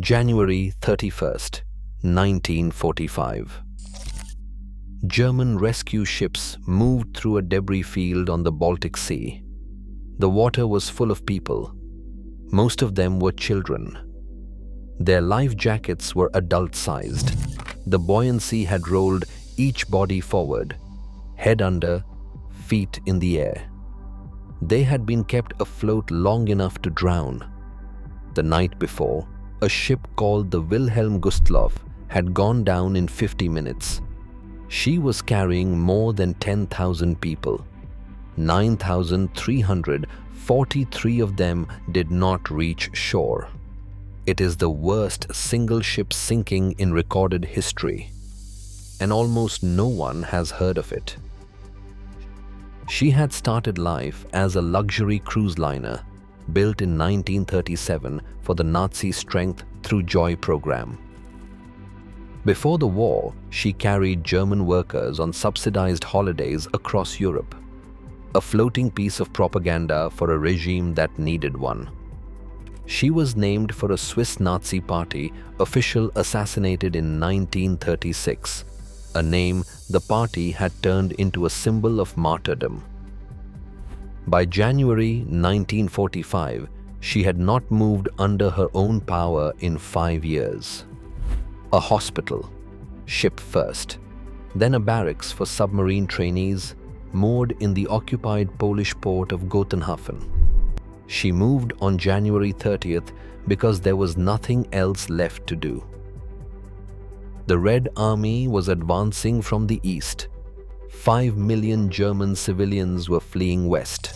January 31st, 1945. German rescue ships moved through a debris field on the Baltic Sea. The water was full of people. Most of them were children. Their life jackets were adult-sized. The buoyancy had rolled each body forward, head under, feet in the air. They had been kept afloat long enough to drown. The night before, a ship called the Wilhelm Gustloff had gone down in 50 minutes. She was carrying more than 10,000 people. 9,343 of them did not reach shore. It is the worst single ship sinking in recorded history, and almost no one has heard of it. She had started life as a luxury cruise liner built in 1937 for the Nazi Strength through Joy program. Before the war, she carried German workers on subsidized holidays across Europe, a floating piece of propaganda for a regime that needed one. She was named for a Swiss Nazi Party official assassinated in 1936, a name the party had turned into a symbol of martyrdom. By January 1945, she had not moved under her own power in 5 years. A hospital, ship first, then a barracks for submarine trainees moored in the occupied Polish port of Gotenhafen. She moved on January 30th because there was nothing else left to do. The Red Army was advancing from the east. 5 million German civilians were fleeing west.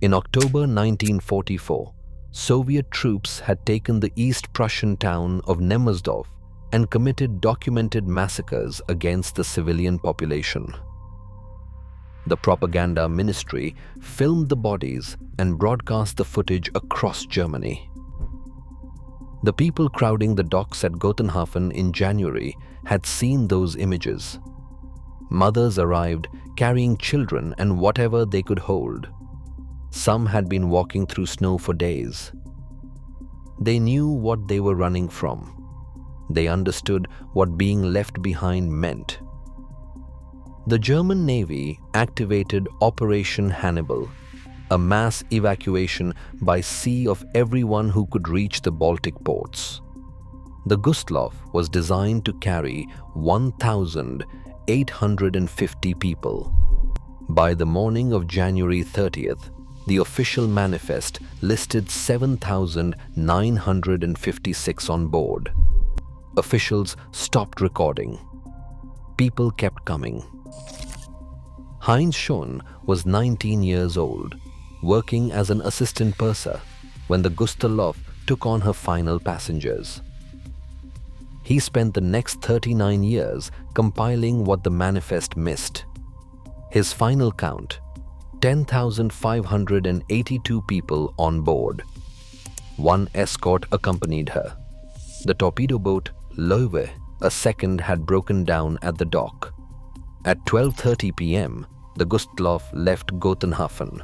In October 1944, Soviet troops had taken the East Prussian town of Nemmersdorf and committed documented massacres against the civilian population. The propaganda ministry filmed the bodies and broadcast the footage across Germany. The people crowding the docks at Gotenhafen in January had seen those images. Mothers arrived carrying children and whatever they could hold. Some had been walking through snow for days. They knew what they were running from. They understood what being left behind meant. The German Navy activated Operation Hannibal, a mass evacuation by sea of everyone who could reach the Baltic ports. The Gustloff was designed to carry 1,850 people. By the morning of January 30th, the official manifest listed 7,956 on board. Officials stopped recording. People kept coming. Heinz Schoen was 19 years old, working as an assistant purser when the Gustloff took on her final passengers. He spent the next 39 years compiling what the manifest missed. His final count: 10,582 people on board. One escort accompanied her. The torpedo boat Löwe, a second, had broken down at the dock. At 12:30 p.m., the Gustloff left Gotenhafen.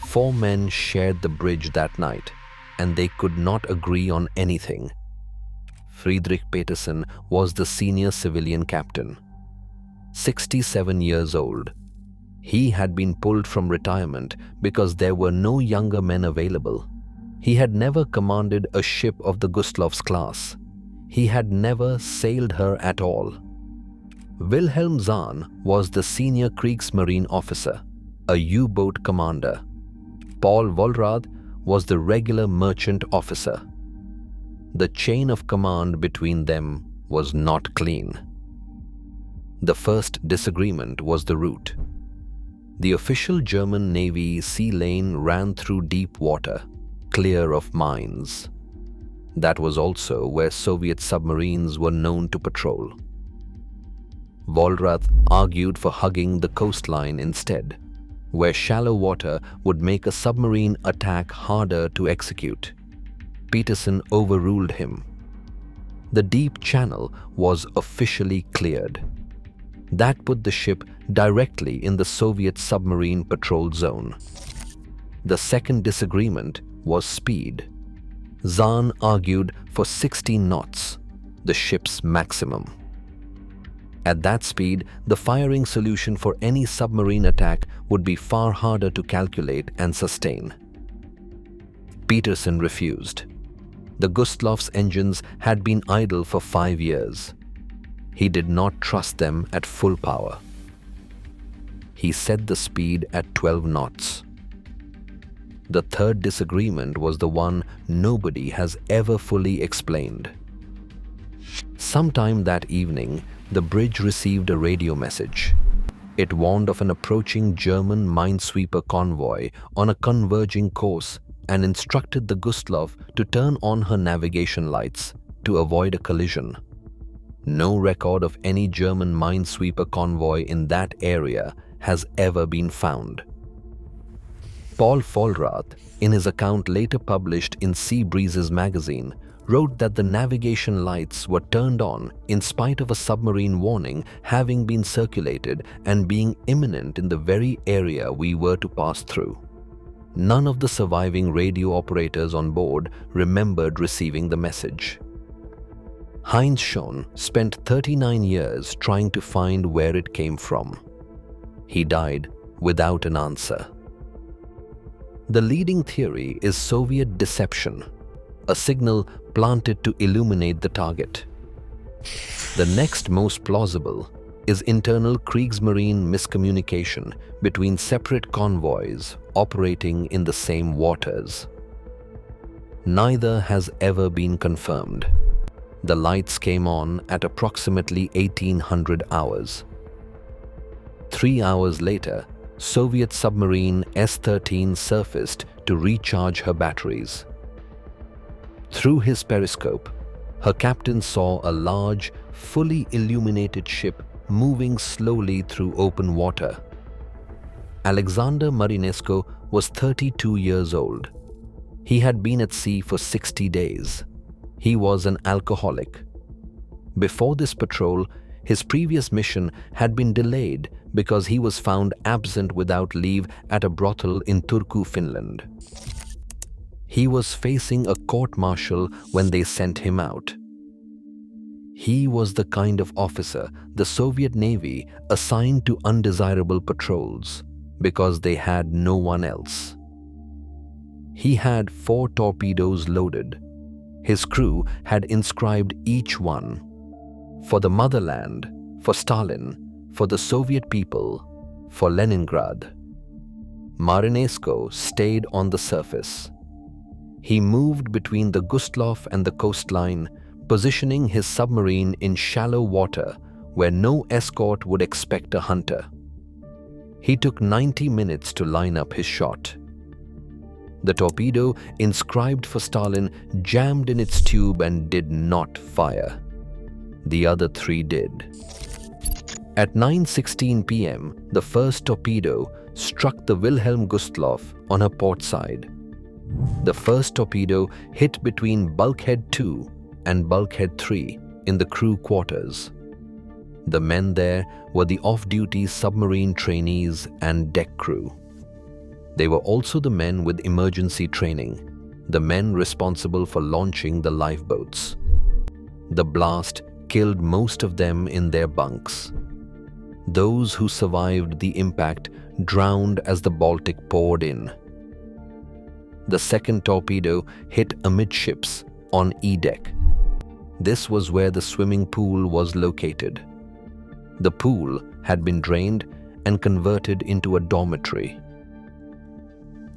4 men shared the bridge that night, and they could not agree on anything. Friedrich Petersen was the senior civilian captain. 67 years old. He had been pulled from retirement because there were no younger men available. He had never commanded a ship of the Gustloff's class. He had never sailed her at all. Wilhelm Zahn was the senior Kriegsmarine officer, a U-boat commander. Paul Wollrath was the regular merchant officer. The chain of command between them was not clean. The first disagreement was the route. The official German Navy sea lane ran through deep water, clear of mines. That was also where Soviet submarines were known to patrol. Wollrath argued for hugging the coastline instead, where shallow water would make a submarine attack harder to execute. Petersen overruled him. The deep channel was officially cleared. That put the ship directly in the Soviet submarine patrol zone. The second disagreement was speed. Zahn argued for 60 knots, the ship's maximum. At that speed, the firing solution for any submarine attack would be far harder to calculate and sustain. Peterson refused. The Gustloff's engines had been idle for 5 years. He did not trust them at full power. He set the speed at 12 knots. The third disagreement was the one nobody has ever fully explained. Sometime that evening, the bridge received a radio message. It warned of an approaching German minesweeper convoy on a converging course and instructed the Gustloff to turn on her navigation lights to avoid a collision. No record of any German minesweeper convoy in that area has ever been found. Paul Vollrath, in his account later published in Sea Breezes magazine, wrote that the navigation lights were turned on in spite of a submarine warning having been circulated and being imminent in the very area we were to pass through. None of the surviving radio operators on board remembered receiving the message. Heinz Schoen spent 39 years trying to find where it came from. He died without an answer. The leading theory is Soviet deception, a signal planted to illuminate the target. The next most plausible is internal Kriegsmarine miscommunication between separate convoys operating in the same waters. Neither has ever been confirmed. The lights came on at approximately 1800 hours. 3 hours later, Soviet submarine S-13 surfaced to recharge her batteries. Through his periscope, her captain saw a large, fully illuminated ship moving slowly through open water. Alexander Marinescu was 32 years old. He had been at sea for 60 days. He was an alcoholic. Before this patrol, his previous mission had been delayed because he was found absent without leave at a brothel in Turku, Finland. He was facing a court-martial when they sent him out. He was the kind of officer the Soviet Navy assigned to undesirable patrols because they had no one else. He had 4 torpedoes loaded. His crew had inscribed each one: for the motherland, for Stalin, for the Soviet people, for Leningrad. Marinescu stayed on the surface. He moved between the Gustloff and the coastline, positioning his submarine in shallow water where no escort would expect a hunter. He took 90 minutes to line up his shot. The torpedo inscribed for Stalin jammed in its tube and did not fire. The other 3 did. At 9:16 p.m., the first torpedo struck the Wilhelm Gustloff on her port side. The first torpedo hit between bulkhead 2 and bulkhead 3 in the crew quarters. The men there were the off-duty submarine trainees and deck crew. They were also the men with emergency training, the men responsible for launching the lifeboats. The blast killed most of them in their bunks. Those who survived the impact drowned as the Baltic poured in. The second torpedo hit amidships on E-deck. This was where the swimming pool was located. The pool had been drained and converted into a dormitory.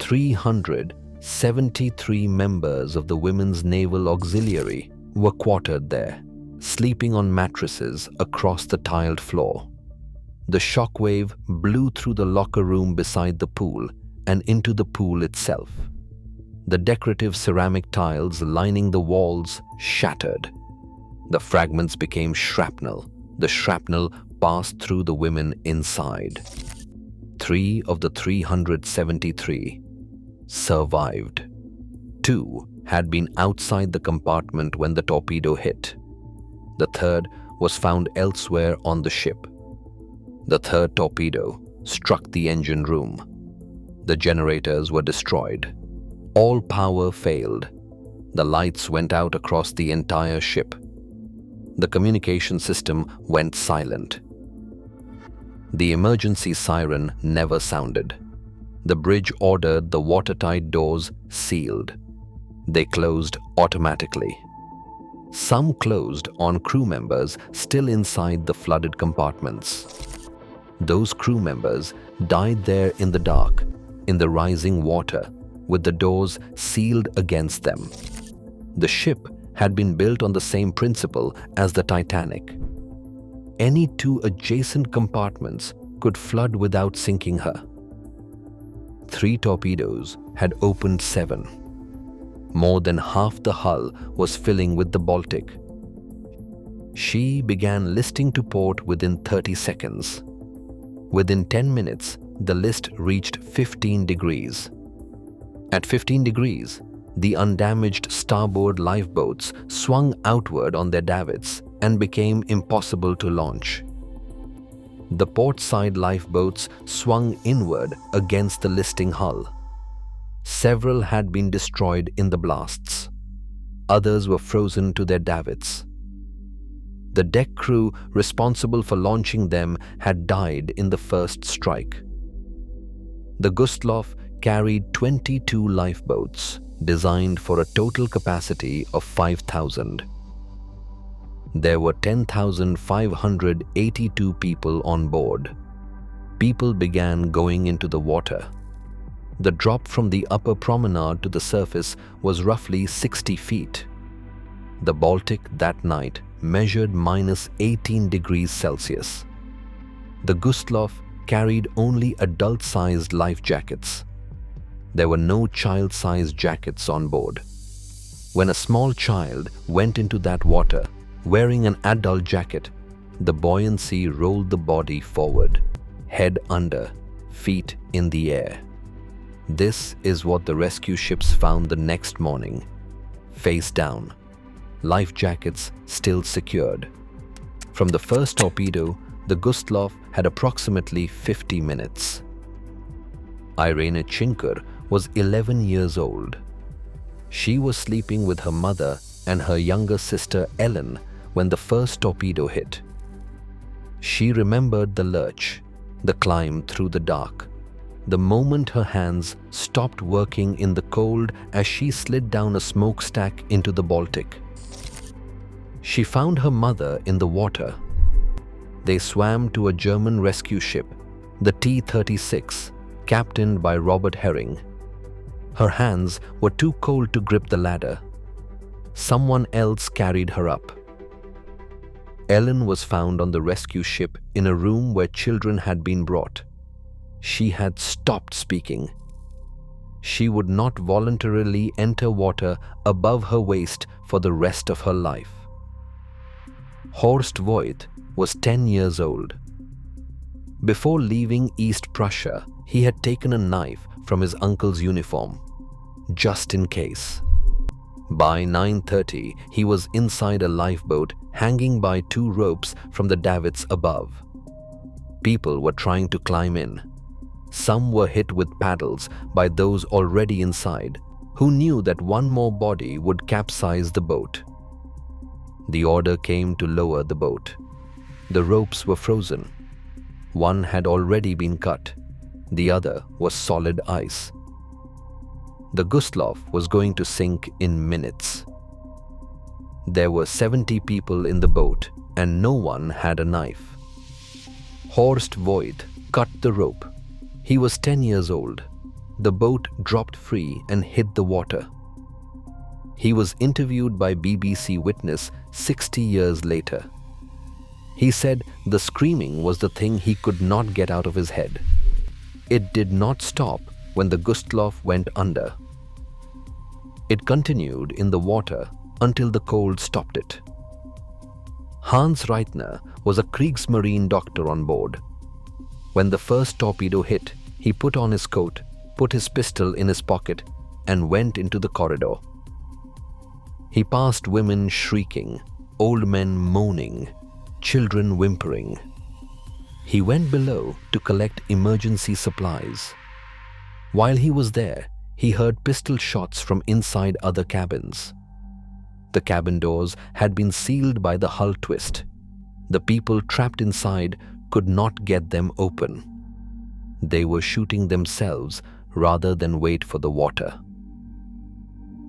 373 members of the Women's Naval Auxiliary were quartered there, sleeping on mattresses across the tiled floor. The shockwave blew through the locker room beside the pool and into the pool itself. The decorative ceramic tiles lining the walls shattered. The fragments became shrapnel. The shrapnel passed through the women inside. 3 of the 373 survived. 2 had been outside the compartment when the torpedo hit. The third was found elsewhere on the ship. The third torpedo struck the engine room. The generators were destroyed. All power failed. The lights went out across the entire ship. The communication system went silent. The emergency siren never sounded. The bridge ordered the watertight doors sealed. They closed automatically. Some closed on crew members still inside the flooded compartments. Those crew members died there in the dark, in the rising water, with the doors sealed against them. The ship had been built on the same principle as the Titanic. Any two adjacent compartments could flood without sinking her. 3 torpedoes had opened 7. More than half the hull was filling with the Baltic. She began listing to port within 30 seconds. Within 10 minutes, the list reached 15 degrees. At 15 degrees, the undamaged starboard lifeboats swung outward on their davits and became impossible to launch. The port side lifeboats swung inward against the listing hull. Several had been destroyed in the blasts. Others were frozen to their davits. The deck crew responsible for launching them had died in the first strike. The Gustloff carried 22 lifeboats, designed for a total capacity of 5,000. There were 10,582 people on board. People began going into the water. The drop from the upper promenade to the surface was roughly 60 feet. The Baltic that night measured -18 degrees Celsius. The Gustloff carried only adult-sized life jackets. There were no child-sized jackets on board. When a small child went into that water wearing an adult jacket, the buoyancy rolled the body forward, head under, feet in the air. This is what the rescue ships found the next morning, face down, life jackets still secured. From the first torpedo, the Gustloff had approximately 50 minutes. Irene Chinker was 11 years old. She was sleeping with her mother and her younger sister Ellen when the first torpedo hit. She remembered the lurch, the climb through the dark, the moment her hands stopped working in the cold as she slid down a smokestack into the Baltic. She found her mother in the water. They swam to a German rescue ship, the T-36, captained by Robert Herring. Her hands were too cold to grip the ladder. Someone else carried her up. Ellen was found on the rescue ship in a room where children had been brought. She had stopped speaking. She would not voluntarily enter water above her waist for the rest of her life. Horst Voigt was 10 years old. Before leaving East Prussia, he had taken a knife from his uncle's uniform, just in case. By 9:30, he was inside a lifeboat hanging by 2 ropes from the davits above. People were trying to climb in. Some were hit with paddles by those already inside, who knew that one more body would capsize the boat. The order came to lower the boat. The ropes were frozen. One had already been cut. The other was solid ice. The Gustloff was going to sink in minutes. There were 70 people in the boat and no one had a knife. Horst Voigt cut the rope. He was 10 years old. The boat dropped free and hit the water. He was interviewed by BBC Witness 60 years later. He said the screaming was the thing he could not get out of his head. It did not stop when the Gustloff went under. It continued in the water until the cold stopped it. Hans Reitner was a Kriegsmarine doctor on board. When the first torpedo hit, he put on his coat, put his pistol in his pocket, and went into the corridor. He passed women shrieking, old men moaning, children whimpering. He went below to collect emergency supplies. While he was there, he heard pistol shots from inside other cabins. The cabin doors had been sealed by the hull twist. The people trapped inside could not get them open. They were shooting themselves rather than wait for the water.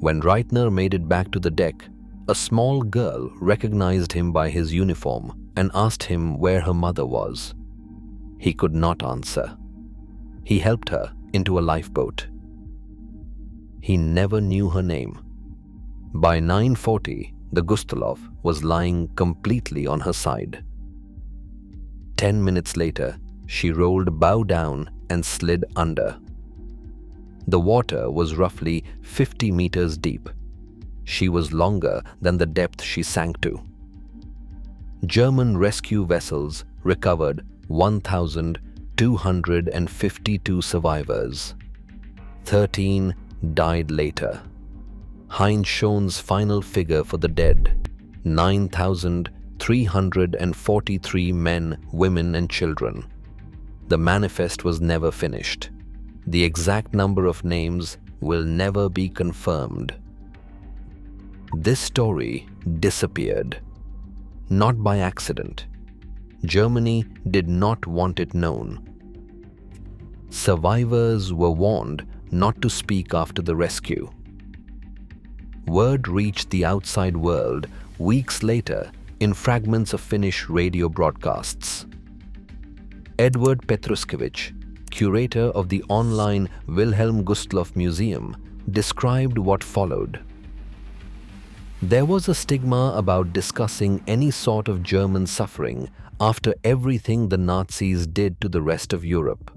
When Reitner made it back to the deck, a small girl recognized him by his uniform and asked him where her mother was. He could not answer. He helped her into a lifeboat. He never knew her name. By 9:40, the Gustloff was lying completely on her side. 10 minutes later, she rolled bow down and slid under. The water was roughly 50 meters deep. She was longer than the depth she sank to. German rescue vessels recovered 1,252 survivors. 13 died later. Heinz Schon's final figure for the dead: 9,343 men, women and children. The manifest was never finished. The exact number of names will never be confirmed. This story disappeared, not by accident. Germany did not want it known. Survivors were warned not to speak after the rescue. Word reached the outside world weeks later in fragments of Finnish radio broadcasts. Edward Petruskevich, curator of the online Wilhelm Gustloff Museum, described what followed. There was a stigma about discussing any sort of German suffering after everything the Nazis did to the rest of Europe.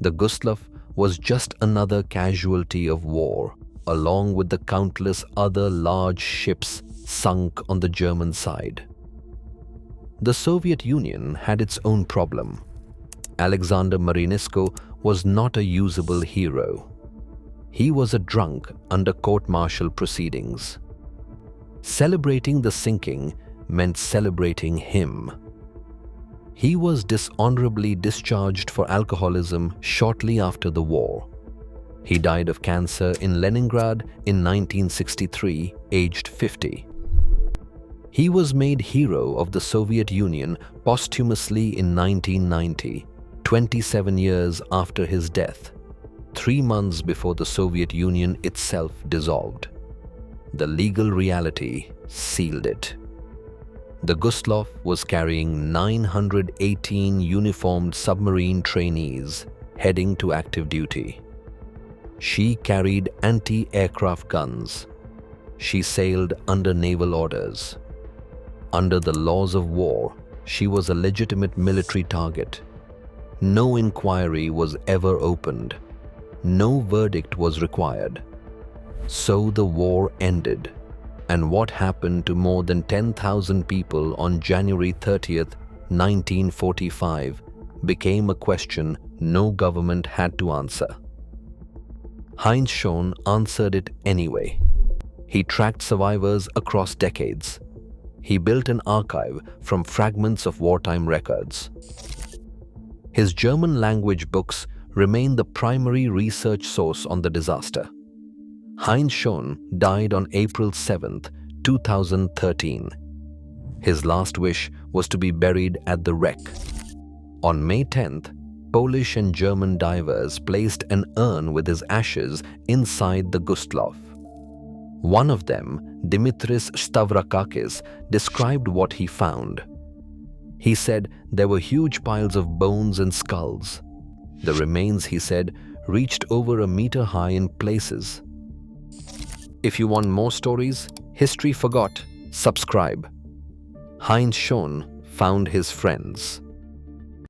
The Gustloff was just another casualty of war, along with the countless other large ships sunk on the German side. The Soviet Union had its own problem. Alexander Marinesko was not a usable hero. He was a drunk under court-martial proceedings. Celebrating the sinking meant celebrating him. He was dishonorably discharged for alcoholism shortly after the war. He died of cancer in Leningrad in 1963, aged 50. He was made hero of the Soviet Union posthumously in 1990, 27 years after his death, 3 months before the Soviet Union itself dissolved. The legal reality sealed it. The Gustloff was carrying 918 uniformed submarine trainees heading to active duty. She carried anti-aircraft guns. She sailed under naval orders. Under the laws of war, she was a legitimate military target. No inquiry was ever opened. No verdict was required. So the war ended. And what happened to more than 10,000 people on January 30th, 1945 became a question no government had to answer. Heinz Schon answered it anyway. He tracked survivors across decades. He built an archive from fragments of wartime records. His German-language books remain the primary research source on the disaster. Heinz Schon died on April 7, 2013. His last wish was to be buried at the wreck. On May 10th, Polish and German divers placed an urn with his ashes inside the Gustloff. One of them, Dimitris Stavrakakis, described what he found. He said there were huge piles of bones and skulls. The remains, he said, reached over a meter high in places. If you want more stories, History Forgot, subscribe. Heinz Schon found his friends.